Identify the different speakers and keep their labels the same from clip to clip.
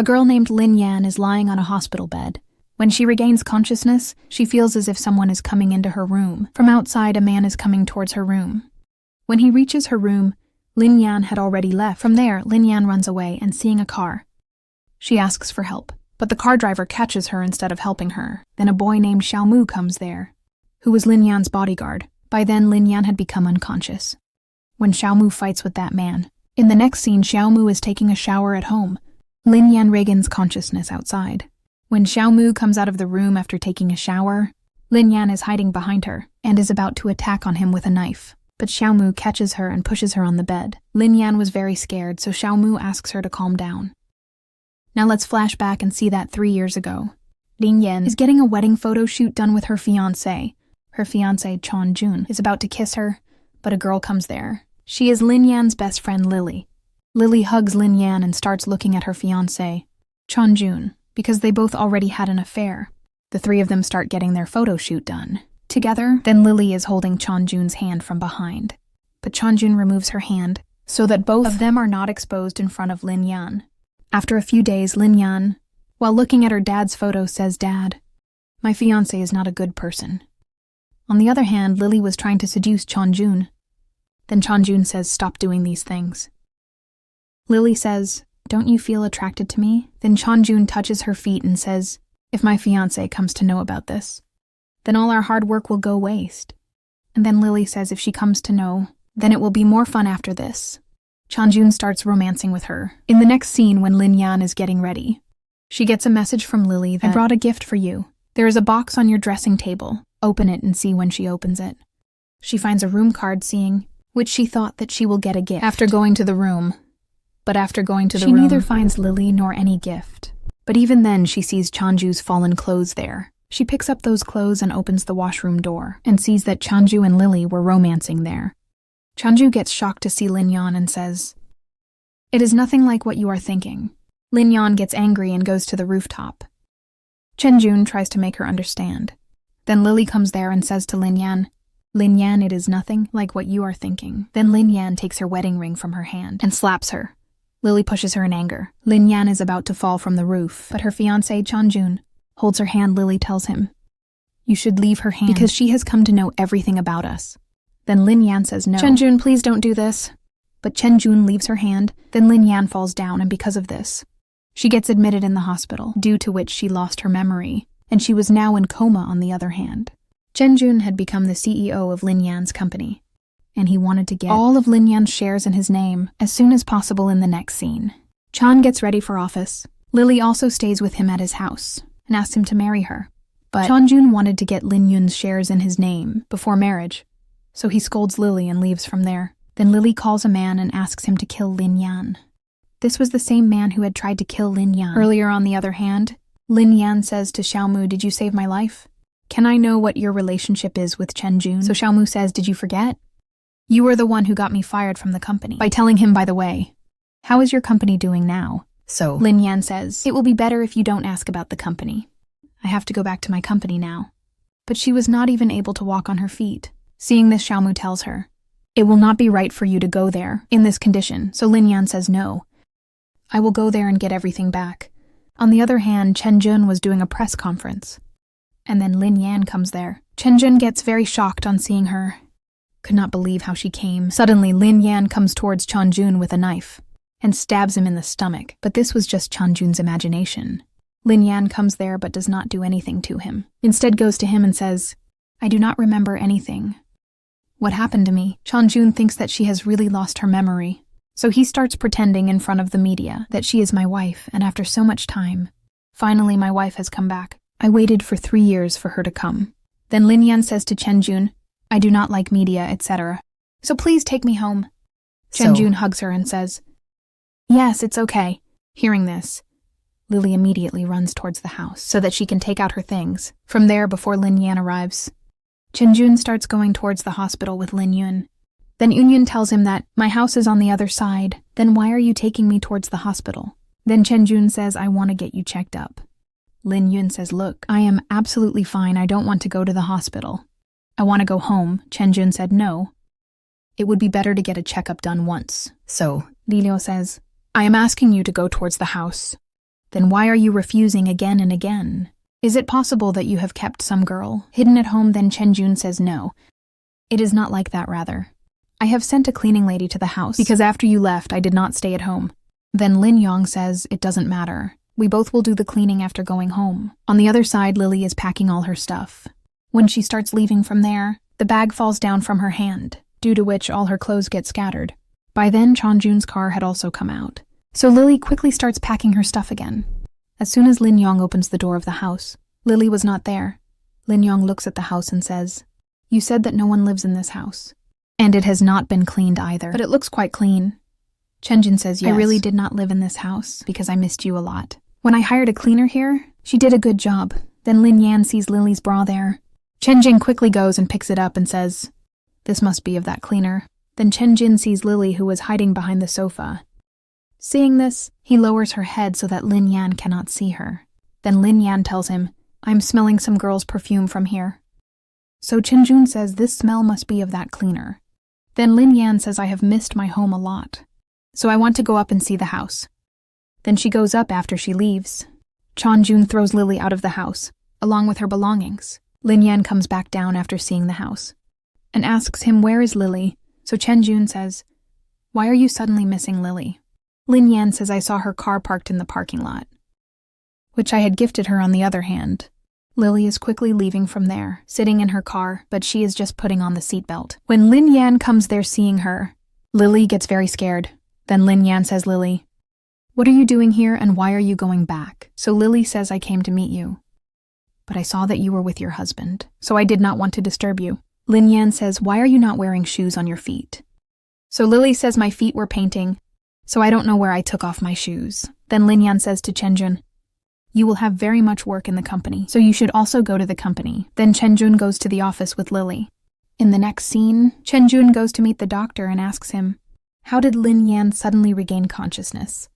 Speaker 1: A girl named Lin Yan is lying on a hospital bed. When she regains consciousness, she feels as if someone is coming into her room. From outside, a man is coming towards her room. When he reaches her room, Lin Yan had already left. From there, Lin Yan runs away and seeing a car. She asks for help, but the car driver catches her instead of helping her. Then a boy named Xiaomu comes there, who was Lin Yan's bodyguard. By then, Lin Yan had become unconscious. When Xiaomu fights with that man. In the next scene, Xiaomu is taking a shower at home. Lin Yan regains consciousness outside. When Xiaomu comes out of the room after taking a shower, Lin Yan is hiding behind her and is about to attack on him with a knife. But Xiaomu catches her and pushes her on the bed. Lin Yan was very scared, so Xiaomu asks her to calm down. Now let's flash back and see that 3 years ago. Lin Yan is getting a wedding photo shoot done with her fiancé. Her fiancé, Chon Jun, is about to kiss her, but a girl comes there. She is Lin Yan's best friend, Lily. Lily hugs Lin Yan and starts looking at her fiancé, Chon Jun, because they both already had an affair. The three of them start getting their photo shoot done together. Then Lily is holding Chon Jun's hand from behind, but Chon Jun removes her hand so that both of them are not exposed in front of Lin Yan. After a few days, Lin Yan, while looking at her dad's photo, says, "Dad, my fiancé is not a good person." On the other hand, Lily was trying to seduce Chon Jun. Then Chon Jun says, "Stop doing these things." Lily says, "Don't you feel attracted to me?" Then Chon Jun touches her feet and says, "If my fiancé comes to know about this, then all our hard work will go waste." And then Lily says if she comes to know, then it will be more fun after this. Chon Jun starts romancing with her. In the next scene, when Lin Yan is getting ready, she gets a message from Lily that, "I brought a gift for you. There is a box on your dressing table. Open it and see when she opens it." She finds a room card, seeing which she thought that she will get a gift after going to the room. But after going to the room, she neither finds Lily nor any gift. But even then, she sees Chonju's fallen clothes there. She picks up those clothes and opens the washroom door and sees that Chonju and Lily were romancing there. Chonju gets shocked to see Lin Yan and says, "It is nothing like what you are thinking." Lin Yan gets angry and goes to the rooftop. Chen Jun tries to make her understand. Then Lily comes there and says to Lin Yan, "Lin Yan, it is nothing like what you are thinking." Then Lin Yan takes her wedding ring from her hand and slaps her. Lily pushes her in anger. Lin Yan is about to fall from the roof, but her fiancé, Chon Jun, holds her hand. Lily tells him, "You should leave her hand because she has come to know everything about us." Then Lin Yan says no. "Chen Jun, please don't do this." But Chen Jun leaves her hand. Then Lin Yan falls down, and because of this, she gets admitted in the hospital, due to which she lost her memory, and she was now in coma. On the other hand, Chen Jun had become the CEO of Lin Yan's company, and he wanted to get all of Lin Yan's shares in his name as soon as possible. In the next scene, Chan gets ready for office. Lily also stays with him at his house and asks him to marry her. But Chon Jun wanted to get Lin Yun's shares in his name before marriage, so he scolds Lily and leaves from there. Then Lily calls a man and asks him to kill Lin Yan. This was the same man who had tried to kill Lin Yan earlier. On the other hand, Lin Yan says to Xiaomu, "Did you save my life? Can I know what your relationship is with Chen Jun?" So Xiaomu says, "Did you forget? You were the one who got me fired from the company." By telling him, "By the way, how is your company doing now?" So Lin Yan says, "It will be better if you don't ask about the company. I have to go back to my company now." But she was not even able to walk on her feet. Seeing this, Xiaomu tells her, "It will not be right for you to go there in this condition." So Lin Yan says, "No, I will go there and get everything back." On the other hand, Chen Jun was doing a press conference, and then Lin Yan comes there. Chen Jun gets very shocked on seeing her. Could not believe how she came. Suddenly, Lin Yan comes towards Chen Jun with a knife and stabs him in the stomach. But this was just Chen Jun's imagination. Lin Yan comes there but does not do anything to him. Instead goes to him and says, "I do not remember anything. What happened to me?" Chen Jun thinks that she has really lost her memory. So he starts pretending in front of the media that she is my wife, and after so much time, finally my wife has come back. I waited for 3 years for her to come. Then Lin Yan says to Chen Jun, "I do not like media, etc. So please take me home." Chen Jun hugs her and says, "Yes, it's okay." Hearing this, Lily immediately runs towards the house so that she can take out her things. From there, before Lin Yan arrives, Chen Jun starts going towards the hospital with Lin Yun. Then Yun Yun tells him that, "My house is on the other side. Then why are you taking me towards the hospital?" Then Chen Jun says, "I want to get you checked up." Lin Yun says, "Look, I am absolutely fine. I don't want to go to the hospital. I want to go home." Chen Jun said, "No. It would be better to get a checkup done once." So Li Liu says, "I am asking you to go towards the house. Then why are you refusing again and again? Is it possible that you have kept some girl hidden at home? Then Chenjun says no. It is not like that, rather. I have sent a cleaning lady to the house because after you left, I did not stay at home. Then Lin Yong says it doesn't matter. We both will do the cleaning after going home. On the other side, Lily is packing all her stuff. When she starts leaving from there, the bag falls down from her hand, due to which all her clothes get scattered. By then, Chenjun's car had also come out. So Lily quickly starts packing her stuff again. As soon as Lin Yong opens the door of the house, Lily was not there. Lin Yong looks at the house and says, "You said that no one lives in this house. And it has not been cleaned either. But it looks quite clean." Chenjun says, "Yes. I really did not live in this house because I missed you a lot. When I hired a cleaner here, she did a good job." Then Lin Yan sees Lily's bra there. Chenjun quickly goes and picks it up and says, "This must be of that cleaner." Then Chenjun sees Lily, who was hiding behind the sofa. Seeing this, he lowers her head so that Lin Yan cannot see her. Then Lin Yan tells him, "I'm smelling some girl's perfume from here." So Chenjun says this smell must be of that cleaner. Then Lin Yan says, "I have missed my home a lot, so I want to go up and see the house." Then she goes up after she leaves. Chenjun throws Lily out of the house, along with her belongings. Lin Yan comes back down after seeing the house, and asks him where is Lily, so Chenjun says, "Why are you suddenly missing Lily?" Lin Yan says, "I saw her car parked in the parking lot, which I had gifted her on the other hand." Lily is quickly leaving from there, sitting in her car, but she is just putting on the seatbelt. When Lin Yan comes there seeing her, Lily gets very scared. Then Lin Yan says, "Lily, what are you doing here and why are you going back?" So Lily says, "I came to meet you, but I saw that you were with your husband, so I did not want to disturb you." Lin Yan says, "Why are you not wearing shoes on your feet?" So Lily says, "My feet were painting, so I don't know where I took off my shoes." Then Lin Yan says to Chenjun, "You will have very much work in the company, so you should also go to the company." Then Chenjun goes to the office with Lily. In the next scene, Chenjun goes to meet the doctor and asks him, "How did Lin Yan suddenly regain consciousness?"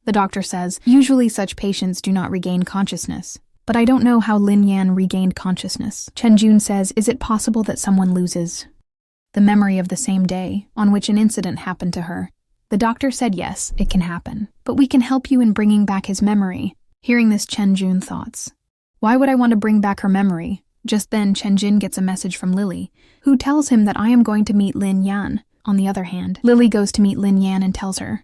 Speaker 1: The doctor says, "Usually such patients do not regain consciousness, but I don't know how Lin Yan regained consciousness." Chenjun says, "Is it possible that someone loses the memory of the same day on which an incident happened to her?" The doctor said, "Yes, it can happen, but we can help you in bringing back his memory." Hearing this, Chenjun thoughts, "Why would I want to bring back her memory?" Just then, Chenjun gets a message from Lily, who tells him that I am going to meet Lin Yan. On the other hand, Lily goes to meet Lin Yan and tells her,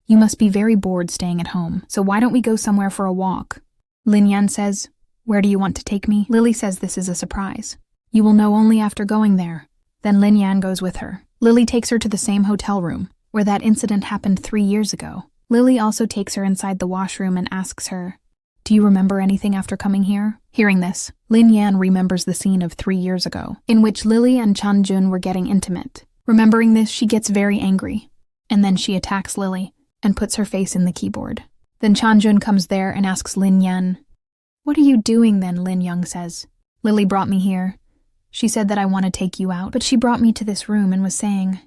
Speaker 1: "You must be very bored staying at home, so why don't we go somewhere for a walk?" Lin Yan says, "Where do you want to take me?" Lily says this is a surprise. "You will know only after going there." Then Lin Yan goes with her. Lily takes her to the same hotel room where that incident happened 3 years ago. Lily also takes her inside the washroom and asks her, "Do you remember anything after coming here?" Hearing this, Lin Yan remembers the scene of 3 years ago, in which Lily and Chenjun were getting intimate. Remembering this, she gets very angry, and then she attacks Lily and puts her face in the keyboard. Then Chenjun comes there and asks Lin Yan, "What are you doing then?" Lin Young says, "Lily brought me here. She said that I want to take you out, but she brought me to this room and was saying,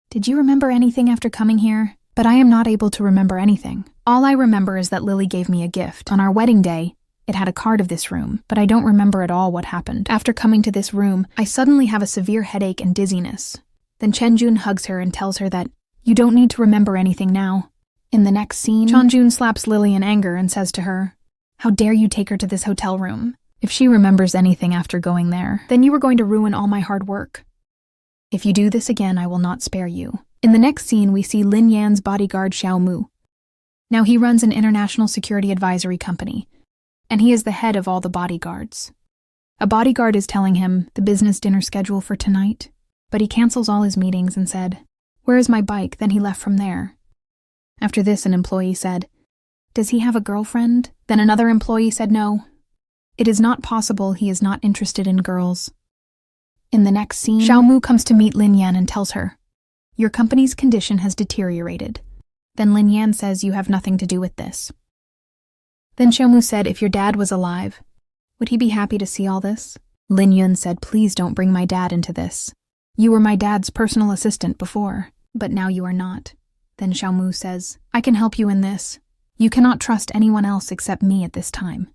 Speaker 1: 'Did you remember anything after coming here?' But I am not able to remember anything. All I remember is that Lily gave me a gift. On our wedding day, it had a card of this room, but I don't remember at all what happened. After coming to this room, I suddenly have a severe headache and dizziness." Then Chenjun hugs her and tells her that, "You don't need to remember anything now." In the next scene, Chenjun slaps Lily in anger and says to her, "How dare you take her to this hotel room? If she remembers anything after going there, then you are going to ruin all my hard work. If you do this again, I will not spare you." In the next scene, we see Lin Yan's bodyguard Xiao Mu. Now he runs an international security advisory company, and he is the head of all the bodyguards. A bodyguard is telling him the business dinner schedule for tonight, but he cancels all his meetings and said, "Where is my bike?" Then he left from there. After this, an employee said, "Does he have a girlfriend?" Then another employee said no. It is not possible, he is not interested in girls. In the next scene, Xiao Mu comes to meet Lin Yan and tells her, "Your company's condition has deteriorated." Then Lin Yan says, "You have nothing to do with this." Then Xiao Mu said, "If your dad was alive, would he be happy to see all this?" Lin Yun said, "Please don't bring my dad into this. You were my dad's personal assistant before, but now you are not." Then Xiao Mu says, "I can help you in this. You cannot trust anyone else except me at this time."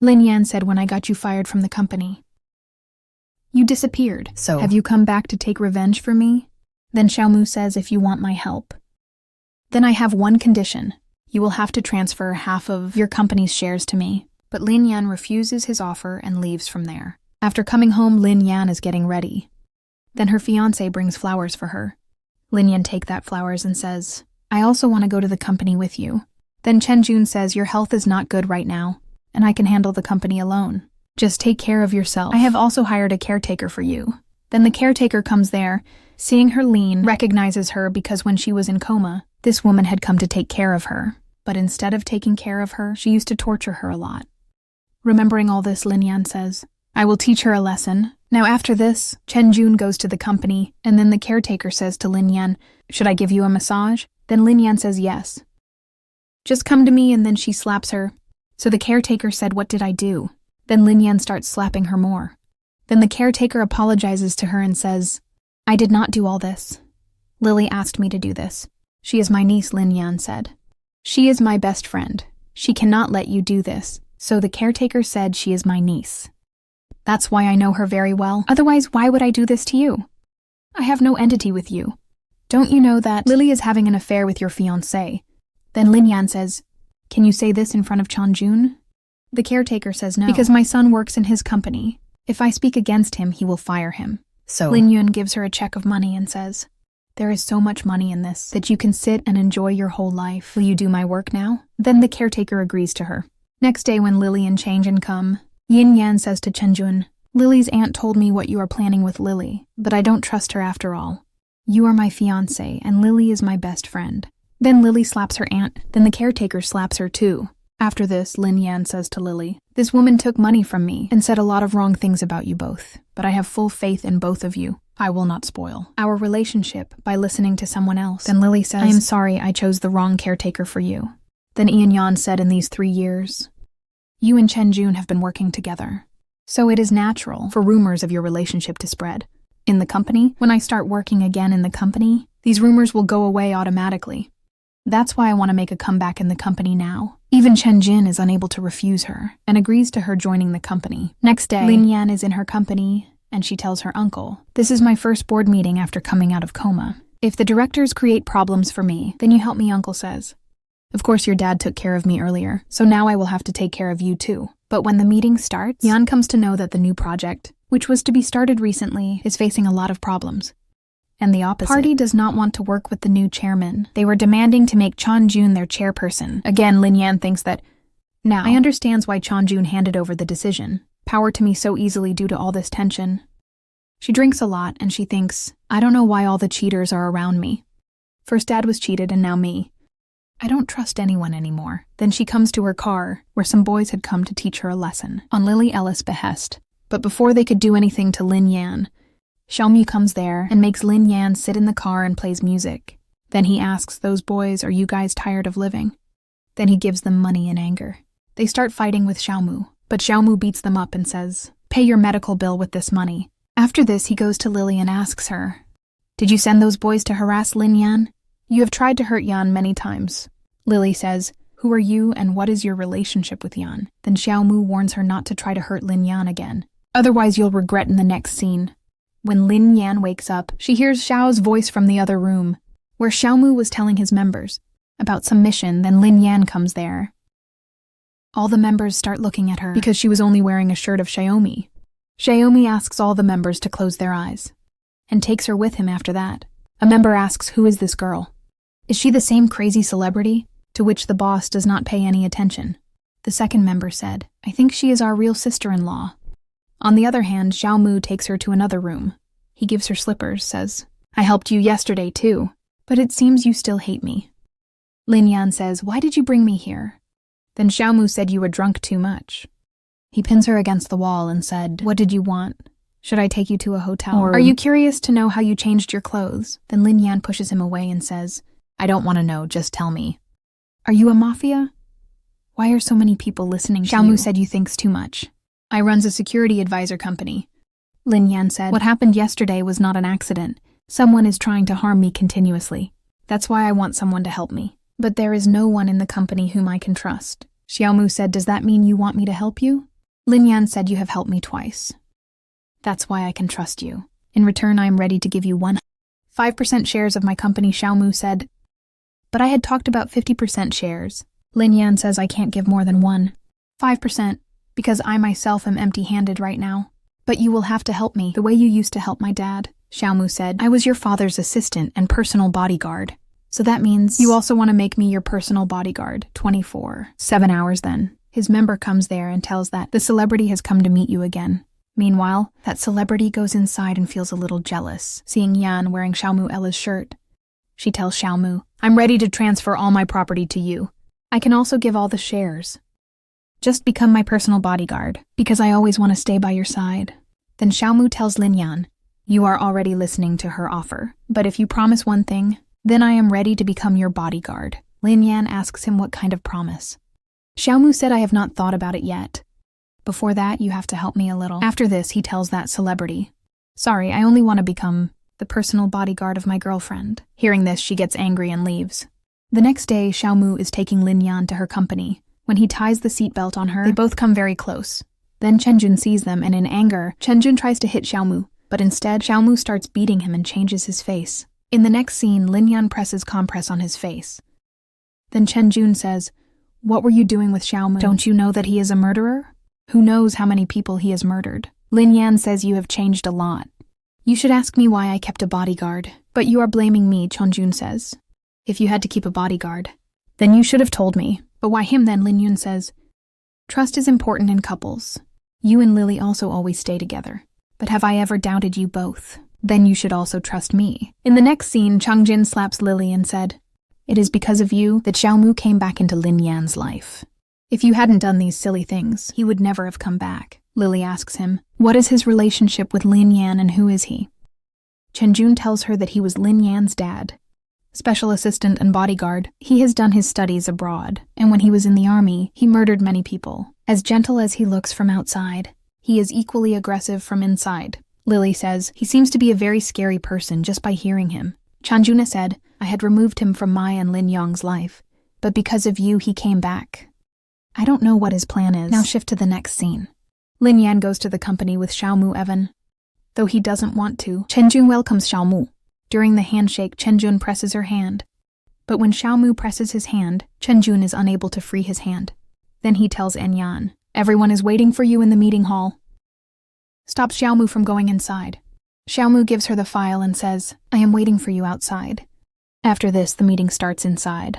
Speaker 1: Lin Yan said, "When I got you fired from the company, you disappeared. So have you come back to take revenge for me?" Then Xiao Mu says, "If you want my help, then I have one condition. You will have to transfer half of your company's shares to me. But Lin Yan refuses his offer and leaves from there. After coming home, Lin Yan is getting ready. Then her fiancé brings flowers for her. Lin Yan takes that flowers and says, I also want to go to the company with you. Then Chen Jun says, your health is not good right now, and I can handle the company alone. Just take care of yourself. I have also hired a caretaker for you. Then the caretaker comes there. Seeing her, Lin recognizes her because when she was in coma, this woman had come to take care of her. But instead of taking care of her, she used to torture her a lot. Remembering all this, Lin Yan says, I will teach her a lesson. Now after this, Chen Jun goes to the company, and then the caretaker says to Lin Yan, should I give you a massage? Then Lin Yan says yes. Just come to me, and then she slaps her. So the caretaker said, what did I do? Then Lin Yan starts slapping her more. Then the caretaker apologizes to her and says, I did not do all this. Lily asked me to do this. She is my niece, Lin Yan said. She is my best friend. She cannot let you do this. So the caretaker said she is my niece. That's why I know her very well. Otherwise, why would I do this to you? I have no entity with you. Don't you know that Lily is having an affair with your fiancé? Then Lin Yan says, can you say this in front of Chen Jun? The caretaker says no, because my son works in his company. If I speak against him, he will fire him. So Lin Yun gives her a check of money and says, there is so much money in this that you can sit and enjoy your whole life. Will you do my work now? Then the caretaker agrees to her. Next day when Lily and Chen Jun come, Yin Yan says to Chen Jun, Lily's aunt told me what you are planning with Lily, but I don't trust her after all. You are my fiancé, and Lily is my best friend. Then Lily slaps her aunt, then the caretaker slaps her too. After this, Lin Yan says to Lily, this woman took money from me and said a lot of wrong things about you both, but I have full faith in both of you. I will not spoil our relationship by listening to someone else. Then Lily says, I am sorry I chose the wrong caretaker for you. Then Ian Yan said, in these 3 years, you and Chen Jun have been working together. So it is natural for rumors of your relationship to spread. In the company, when I start working again in the company, these rumors will go away automatically. That's why I want to make a comeback in the company now. Even Chen Jin is unable to refuse her and agrees to her joining the company. Next day, Lin Yan is in her company and she tells her uncle, this is my first board meeting after coming out of coma. If the directors create problems for me, then you help me, uncle says. Of course your dad took care of me earlier, so now I will have to take care of you too. But when the meeting starts, Yan comes to know that the new project, which was to be started recently, is facing a lot of problems. And the opposite. Party does not want to work with the new chairman. They were demanding to make Chen Jun their chairperson. Again, Lin Yan thinks that, now, I understands why Chen Jun handed over the decision. Power to me so easily due to all this tension. She drinks a lot and she thinks, I don't know why all the cheaters are around me. First dad was cheated and now me. I don't trust anyone anymore. Then she comes to her car, where some boys had come to teach her a lesson, on Lily Ellis' behest. But before they could do anything to Lin Yan, Xiaomu comes there and makes Lin Yan sit in the car and plays music. Then he asks those boys, are you guys tired of living? Then he gives them money in anger. They start fighting with Xiaomu, but Xiaomu beats them up and says, pay your medical bill with this money. After this, he goes to Lily and asks her, did you send those boys to harass Lin Yan? You have tried to hurt Yan many times. Lily says, who are you and what is your relationship with Yan? Then Xiaomu warns her not to try to hurt Lin Yan again. Otherwise you'll regret in the next scene. When Lin Yan wakes up, she hears Xiao's voice from the other room, where Xiaomu was telling his members about some mission. Then Lin Yan comes there. All the members start looking at her because she was only wearing a shirt of Xiaomi. Xiaomi asks all the members to close their eyes and takes her with him after that. A member asks, who is this girl? Is she the same crazy celebrity? To which the boss does not pay any attention. The second member said, I think she is our real sister-in-law. On the other hand, Xiaomu takes her to another room. He gives her slippers, says, I helped you yesterday too, but it seems you still hate me. Lin Yan says, why did you bring me here? Then Xiaomu said you were drunk too much. He pins her against the wall and said, what did you want? Should I take you to a hotel? Or are you curious to know how you changed your clothes? Then Lin Yan pushes him away and says, I don't want to know, just tell me. Are you a mafia? Why are so many people listening to you? Xiaomu said you thinks too much. I runs a security advisor company. Lin Yan said, what happened yesterday was not an accident. Someone is trying to harm me continuously. That's why I want someone to help me. But there is no one in the company whom I can trust. Xiaomu said, does that mean you want me to help you? Lin Yan said, you have helped me twice. That's why I can trust you. In return, I am ready to give you 5% shares of my company, Xiaomu said. But I had talked about 50% shares. Lin Yan says I can't give more than 5%, because I myself am empty-handed right now. But you will have to help me the way you used to help my dad, Xiaomu said. I was your father's assistant and personal bodyguard. So that means you also want to make me your personal bodyguard, 7 hours then. His member comes there and tells that the celebrity has come to meet you again. Meanwhile, that celebrity goes inside and feels a little jealous, seeing Yan wearing Xiaomu Ella's shirt. She tells Xiaomu, I'm ready to transfer all my property to you. I can also give all the shares. Just become my personal bodyguard, because I always want to stay by your side. Then Xiaomu tells Lin Yan, you are already listening to her offer, but if you promise one thing, then I am ready to become your bodyguard. Lin Yan asks him what kind of promise. Xiaomu said I have not thought about it yet. Before that, you have to help me a little. After this, he tells that celebrity, sorry, I only want to become the personal bodyguard of my girlfriend. Hearing this, she gets angry and leaves. The next day, Xiaomu is taking Lin Yan to her company. When he ties the seatbelt on her, they both come very close. Then Chenjun sees them, and in anger, Chenjun tries to hit Xiaomu, but instead, Xiaomu starts beating him and changes his face. In the next scene, Lin Yan presses compress on his face. Then Chenjun says, what were you doing with Xiaomu? Don't you know that he is a murderer? Who knows how many people he has murdered? Lin Yan says you have changed a lot. You should ask me why I kept a bodyguard. But you are blaming me, Chenjun says. If you had to keep a bodyguard, then you should have told me. But why him then? Lin Yun says, trust is important in couples. You and Lily also always stay together. But have I ever doubted you both? Then you should also trust me. In the next scene, Changjin slaps Lily and said, it is because of you that Xiaomu came back into Lin Yan's life. If you hadn't done these silly things, he would never have come back. Lily asks him, what is his relationship with Lin Yan and who is he? Chenjun tells her that he was Lin Yan's dad. Special assistant and bodyguard, he has done his studies abroad, and when he was in the army, he murdered many people. As gentle as he looks from outside, he is equally aggressive from inside. Lily says, he seems to be a very scary person just by hearing him. Chanjuna said, I had removed him from my and Lin Yong's life, but because of you, he came back. I don't know what his plan is. Now shift to the next scene. Lin Yan goes to the company with Xiaomu Evan. Though he doesn't want to, Chenjun welcomes Xiaomu. During the handshake, Chenjun presses her hand. But when Xiaomu presses his hand, Chenjun is unable to free his hand. Then he tells Enyan, everyone is waiting for you in the meeting hall. Stops Xiaomu from going inside. Xiaomu gives her the file and says, I am waiting for you outside. After this, the meeting starts inside.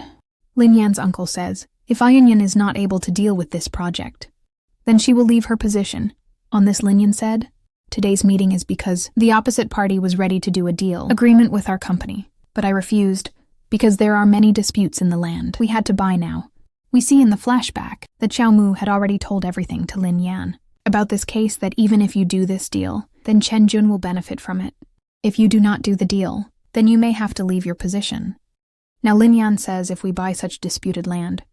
Speaker 1: Lin Yan's uncle says, if Ayanyan is not able to deal with this project, then she will leave her position. On this, Lin Yan said, today's meeting is because the opposite party was ready to do a deal agreement with our company, but I refused because there are many disputes in the land. We had to buy now. We see in the flashback that Xiaomu had already told everything to Lin Yan about this case, that even if you do this deal, then Chenjun will benefit from it. If you do not do the deal, then you may have to leave your position. Now Lin Yan says, if we buy such disputed land,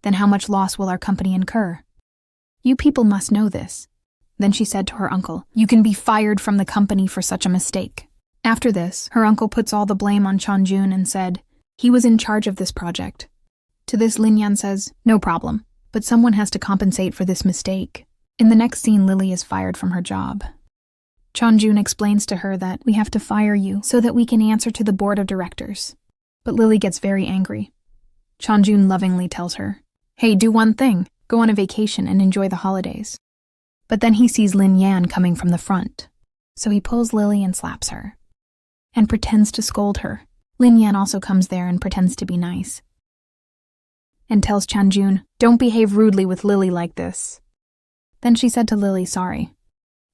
Speaker 1: then how much loss will our company incur? You people must know this. Then she said to her uncle, you can be fired from the company for such a mistake. After this, her uncle puts all the blame on Chenjun and said, he was in charge of this project. To this, Lin Yan says, no problem, but someone has to compensate for this mistake. In the next scene, Lily is fired from her job. Chenjun explains to her that we have to fire you so that we can answer to the board of directors. But Lily gets very angry. Chenjun lovingly tells her, hey, do one thing, go on a vacation and enjoy the holidays. But then he sees Lin Yan coming from the front, so he pulls Lily and slaps her, and pretends to scold her. Lin Yan also comes there and pretends to be nice, and tells Chenjun, don't behave rudely with Lily like this. Then she said to Lily, sorry.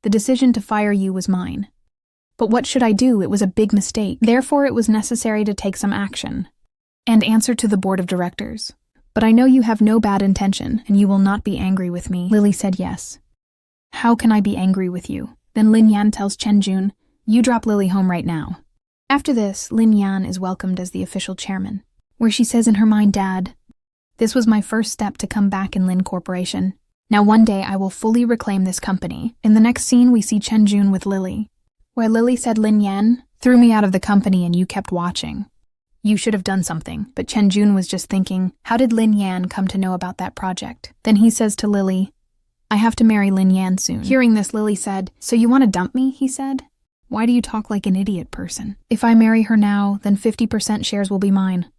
Speaker 1: The decision to fire you was mine. But what should I do? It was a big mistake. Therefore, it was necessary to take some action and answer to the board of directors. But I know you have no bad intention, and you will not be angry with me. Lily said yes. How can I be angry with you? Then Lin Yan tells Chenjun, you drop Lily home right now. After this, Lin Yan is welcomed as the official chairman, where she says in her mind, Dad, this was my first step to come back in Lin Corporation. Now one day I will fully reclaim this company. In the next scene, we see Chenjun with Lily, where Lily said, Lin Yan threw me out of the company and you kept watching. You should have done something. But Chenjun was just thinking, how did Lin Yan come to know about that project? Then he says to Lily, I have to marry Lin Yan soon. Hearing this, Lily said, so you want to dump me? He said. Why do you talk like an idiot person? If I marry her now, then 50% shares will be mine.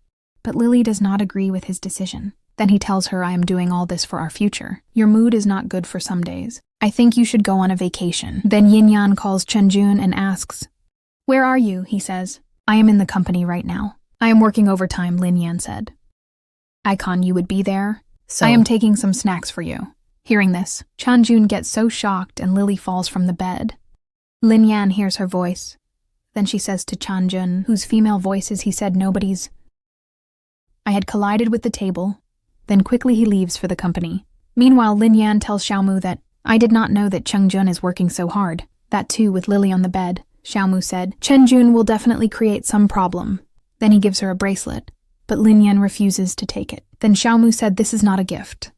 Speaker 1: But Lily does not agree with his decision. Then he tells her, I am doing all this for our future. Your mood is not good for some days. I think you should go on a vacation. Then Yin-Yan calls Chen-Jun and asks, Where are you? He says, I am in the company right now. I am working overtime, Lin-Yan said. Icon, you would be there? So I am taking some snacks for you. Hearing this, Chen-Jun gets so shocked and Lily falls from the bed. Lin-Yan hears her voice. Then she says to Chen-Jun, whose female voice is he said nobody's. I had collided with the table. Then quickly he leaves for the company. Meanwhile, Lin-Yan tells Xiaomu that I did not know that Chen-Jun is working so hard. That too with Lily on the bed. Xiaomu said, Chen-Jun will definitely create some problem. Then he gives her a bracelet, but Lin-Yan refuses to take it. Then Xiaomu said this is not a gift,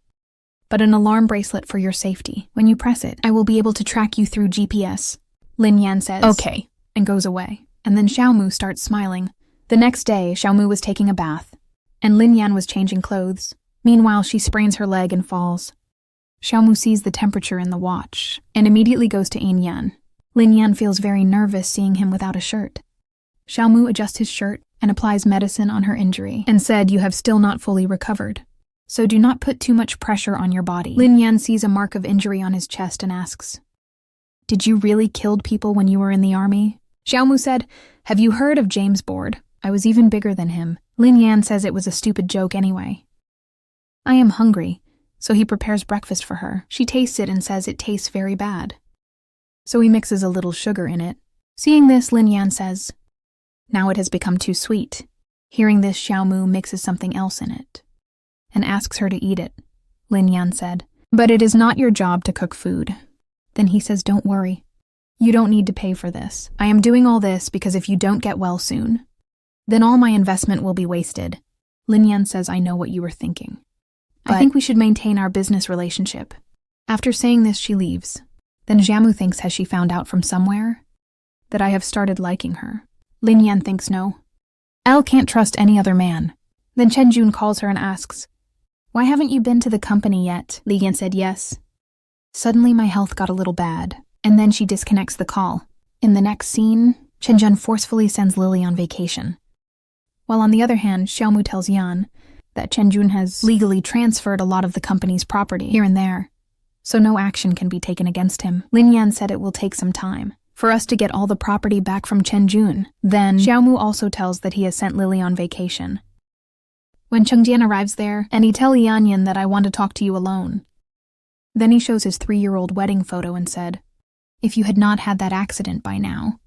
Speaker 1: but an alarm bracelet for your safety. When you press it, I will be able to track you through GPS. Lin-Yan says, okay, and goes away. And then Xiaomu starts smiling. The next day, Xiaomu was taking a bath, and Lin-Yan was changing clothes. Meanwhile, she sprains her leg and falls. Xiaomu sees the temperature in the watch and immediately goes to Yin-Yan. Lin-Yan feels very nervous seeing him without a shirt. Xiaomu adjusts his shirt and applies medicine on her injury and said, you have still not fully recovered, so do not put too much pressure on your body. Lin-Yan sees a mark of injury on his chest and asks, did you really kill people when you were in the army? Xiaomu said, have you heard of James Board? I was even bigger than him. Lin-Yan says it was a stupid joke anyway. I am hungry, so he prepares breakfast for her. She tastes it and says it tastes very bad. So he mixes a little sugar in it. Seeing this, Lin-Yan says, now it has become too sweet. Hearing this, Xiaomu mixes something else in it and asks her to eat it. Lin-Yan said, but it is not your job to cook food. Then he says, don't worry. You don't need to pay for this. I am doing all this because if you don't get well soon, then all my investment will be wasted. Lin-Yan says, I know what you were thinking. I think we should maintain our business relationship. After saying this, she leaves. Then Xiaomu thinks, has she found out from somewhere that I have started liking her? Lin-Yan thinks no. Elle can't trust any other man. Then Chen-Jun calls her and asks, why haven't you been to the company yet? Lin-Yan said yes. Suddenly my health got a little bad, and then she disconnects the call. In the next scene, Chen-Jun forcefully sends Lily on vacation. While on the other hand, Xiaomu tells Yan that Chen-Jun has legally transferred a lot of the company's property here and there, so no action can be taken against him. Lin-Yan said it will take some time for us to get all the property back from Chen-Jun. Then Xiaomu also tells that he has sent Lily on vacation. When Chengjian arrives there, and he tells Yanyan that I want to talk to you alone. Then he shows his 3-year-old wedding photo and said, if you had not had that accident by now,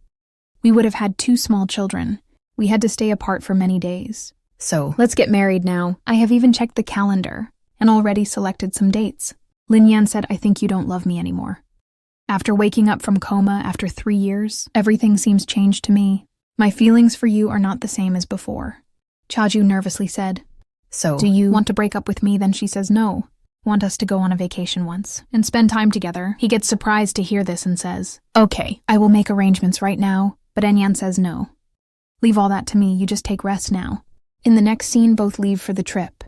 Speaker 1: we would have had 2 small children. We had to stay apart for many days. So, let's get married now. I have even checked the calendar and already selected some dates. Lin-Yan said, I think you don't love me anymore. After waking up from coma after 3 years, everything seems changed to me. My feelings for you are not the same as before. Chaju nervously said, so, do you want to break up with me? Then she says no. Want us to go on a vacation once and spend time together. He gets surprised to hear this and says, okay, I will make arrangements right now. But Enyan says no. Leave all that to me, you just take rest now. In the next scene, both leave for the trip.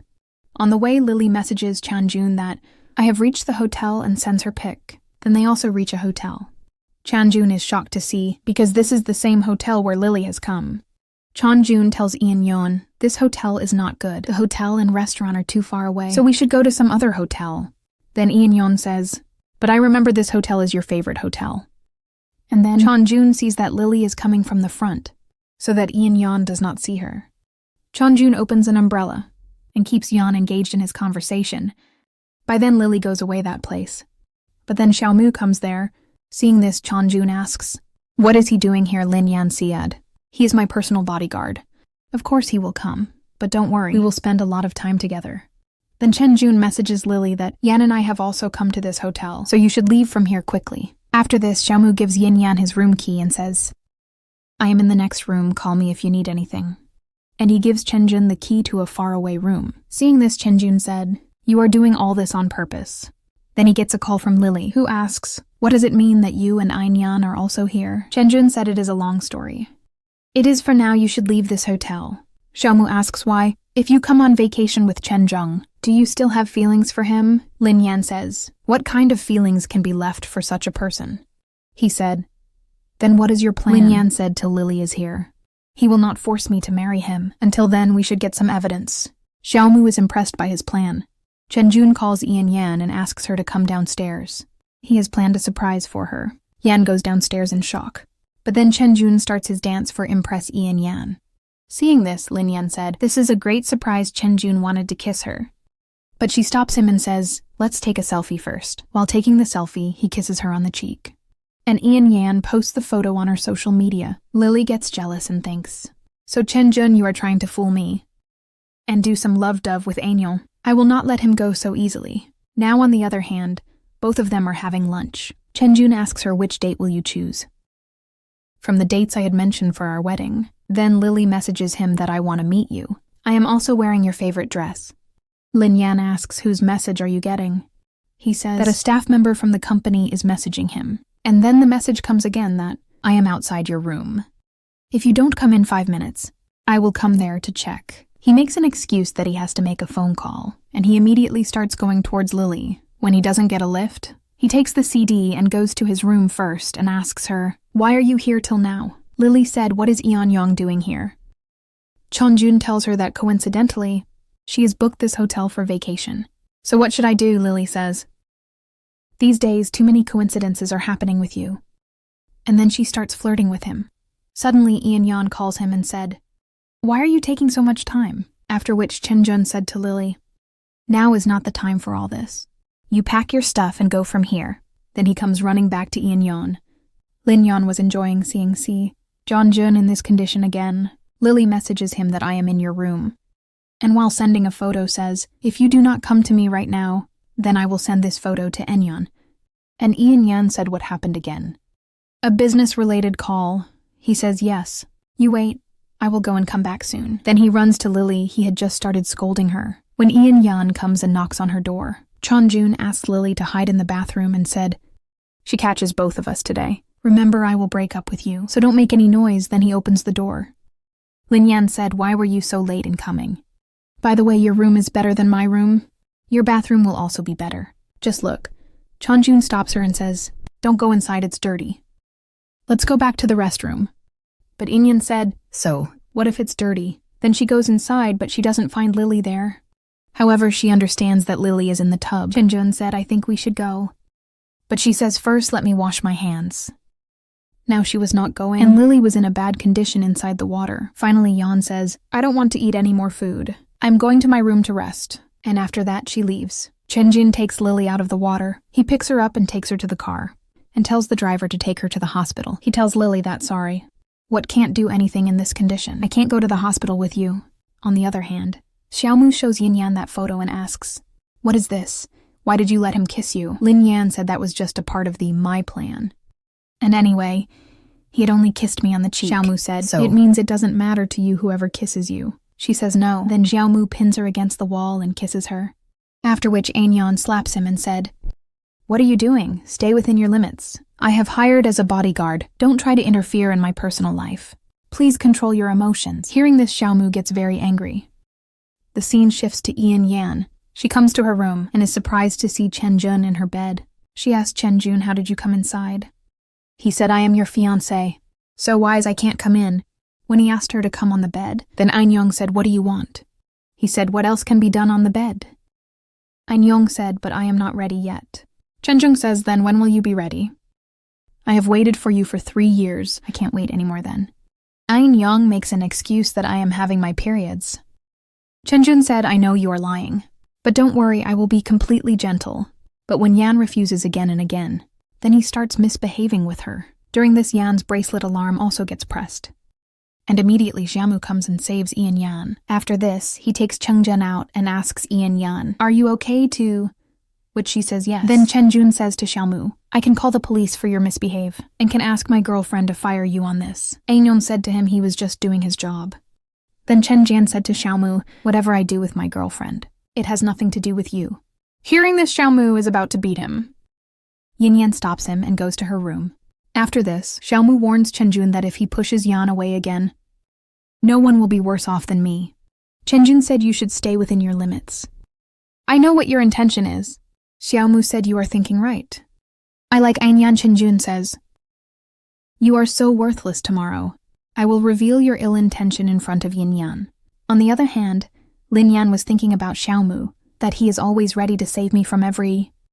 Speaker 1: On the way, Lily messages Chen-Jun that I have reached the hotel and sends her pic. Then they also reach a hotel. Chen-Jun is shocked to see, because this is the same hotel where Lily has come. Chen-Jun tells Ian-Yon, this hotel is not good. The hotel and restaurant are too far away, so we should go to some other hotel. Then Ian-Yon says, but I remember this hotel is your favorite hotel. And then Chen-Jun sees that Lily is coming from the front, so that Ian-Yon does not see her. Chen-Jun opens an umbrella and keeps Yan engaged in his conversation. By then, Lily goes away that place. But then Xiaomu comes there. Seeing this, Chen-Jun asks, what is he doing here? Lin-Yan said, he is my personal bodyguard. Of course he will come, but don't worry, we will spend a lot of time together. Then Chen-Jun messages Lily that Yan and I have also come to this hotel, so you should leave from here quickly. After this, Xiaomu gives Yin-Yan his room key and says, I am in the next room, call me if you need anything. And he gives Chen-Jun the key to a faraway room. Seeing this, Chen-Jun said, you are doing all this on purpose. Then he gets a call from Lily, who asks, what does it mean that you and Ain-Yan are also here? Chen-Jun said it is a long story. It is for now, you should leave this hotel. Xiaomu asks why. If you come on vacation with Chen-Jung, do you still have feelings for him? Lin-Yan says, what kind of feelings can be left for such a person? He said, then what is your plan? Lin-Yan said till Lily is here. He will not force me to marry him. Until then, we should get some evidence. Xiaomu is impressed by his plan. Chenjun calls Ian Yan and asks her to come downstairs. He has planned a surprise for her. Yan goes downstairs in shock. But then Chenjun starts his dance for impress Ian Yan. Seeing this, Lin Yan said, "This is a great surprise. Chenjun wanted to kiss her." But she stops him and says, "Let's take a selfie first." While taking the selfie, he kisses her on the cheek. And Ian Yan posts the photo on her social media. Lily gets jealous and thinks, "So Chenjun, you are trying to fool me and do some love-dove with Aignon. I will not let him go so easily." Now, on the other hand, both of them are having lunch. Chenjun asks her, "Which date will you choose?" "From the dates I had mentioned for our wedding." Then Lily messages him that, "I want to meet you. I am also wearing your favorite dress." Lin Yan asks, "Whose message are you getting?" He says that a staff member from the company is messaging him. And then the message comes again that, "I am outside your room. If you don't come in 5 minutes, I will come there to check." He makes an excuse that he has to make a phone call, and he immediately starts going towards Lily. When he doesn't get a lift, he takes the CD and goes to his room first and asks her, "Why are you here till now?" Lily said, "What is Ian Yong doing here?" Chenjun tells her that coincidentally, she has booked this hotel for vacation. "So what should I do?" Lily says. "These days, too many coincidences are happening with you." And then she starts flirting with him. Suddenly, Ian Yan calls him and said, "Why are you taking so much time?" After which Chenjun said to Lily, "Now is not the time for all this. You pack your stuff and go from here." Then he comes running back to Ian Yan. Lin Yan was enjoying seeing Chenjun in this condition again. Lily messages him that, "I am in your room." And while sending a photo says, "If you do not come to me right now, then I will send this photo to Enyon." And Ian Yan said what happened again. "A business-related call." He says, "Yes. You wait. I will go and come back soon." Then he runs to Lily. He had just started scolding her. When Ian Yan comes and knocks on her door, Chenjun asked Lily to hide in the bathroom and said, "She catches both of us today. Remember, I will break up with you, so don't make any noise." Then he opens the door. Lin Yan said, "Why were you so late in coming? By the way, your room is better than my room. Your bathroom will also be better. Just look." Chenjun stops her and says, "Don't go inside, it's dirty. Let's go back to the restroom." But Inyan said, "So, what if it's dirty?" Then she goes inside, but she doesn't find Lily there. However, she understands that Lily is in the tub. Chenjun said, "I think we should go." But she says, "First, let me wash my hands." Now she was not going, and Lily was in a bad condition inside the water. Finally, Yan says, "I don't want to eat any more food. I'm going to my room to rest." And after that, she leaves. Chenjun takes Lily out of the water. He picks her up and takes her to the car, and tells the driver to take her to the hospital. He tells Lily that, "Sorry, what can't do anything in this condition. I can't go to the hospital with you." On the other hand, Xiaomu shows Yin Yan that photo and asks, "What is this? Why did you let him kiss you?" Lin Yan said that was just a part of the my plan. "And anyway, he had only kissed me on the cheek." Xiaomu said, "So it means it doesn't matter to you whoever kisses you." She says no. Then Xiaomu pins her against the wall and kisses her. After which Aignon slaps him and said, "What are you doing? Stay within your limits. I have hired as a bodyguard. Don't try to interfere in my personal life. Please control your emotions." Hearing this, Xiaomu gets very angry. The scene shifts to Ian Yan. She comes to her room and is surprised to see Chenjun in her bed. She asks Chenjun, "How did you come inside?" He said, "I am your fiancé. So wise I can't come in." When he asked her to come on the bed, then Ainyong said, "What do you want?" He said, "What else can be done on the bed?" Ainyong said, "But I am not ready yet." Chenjung says, "Then when will you be ready?" "I have waited for you for 3 years. I can't wait anymore then." Ainyong makes an excuse that I am having my periods. Chenjun said, "I know you are lying. But don't worry, I will be completely gentle." But when Yan refuses again and again, then he starts misbehaving with her. During this, Yan's bracelet alarm also gets pressed. And immediately Xiaomu comes and saves Ian Yan. After this, he takes Chengjun out and asks Ian Yan, "Are you okay to?" Which she says yes. Then Chenjun says to Xiaomu, "I can call the police for your misbehave, and can ask my girlfriend to fire you on this." Aignon said to him he was just doing his job. Then Chenjian said to Xiaomu, "Whatever I do with my girlfriend, it has nothing to do with you." Hearing this, Xiaomu is about to beat him. Yin Yan stops him and goes to her room. After this, Xiaomu warns Chenjun that if he pushes Yan away again, no one will be worse off than me. Chenjun said, "You should stay within your limits." "I know what your intention is." Xiaomu said, "You are thinking right." "I like Ainyan." Chenjun says, "You are so worthless tomorrow. I will reveal your ill intention in front of Yin Yan. On the other hand, Lin Yan was thinking about Xiaomu, that he is always ready to save me from every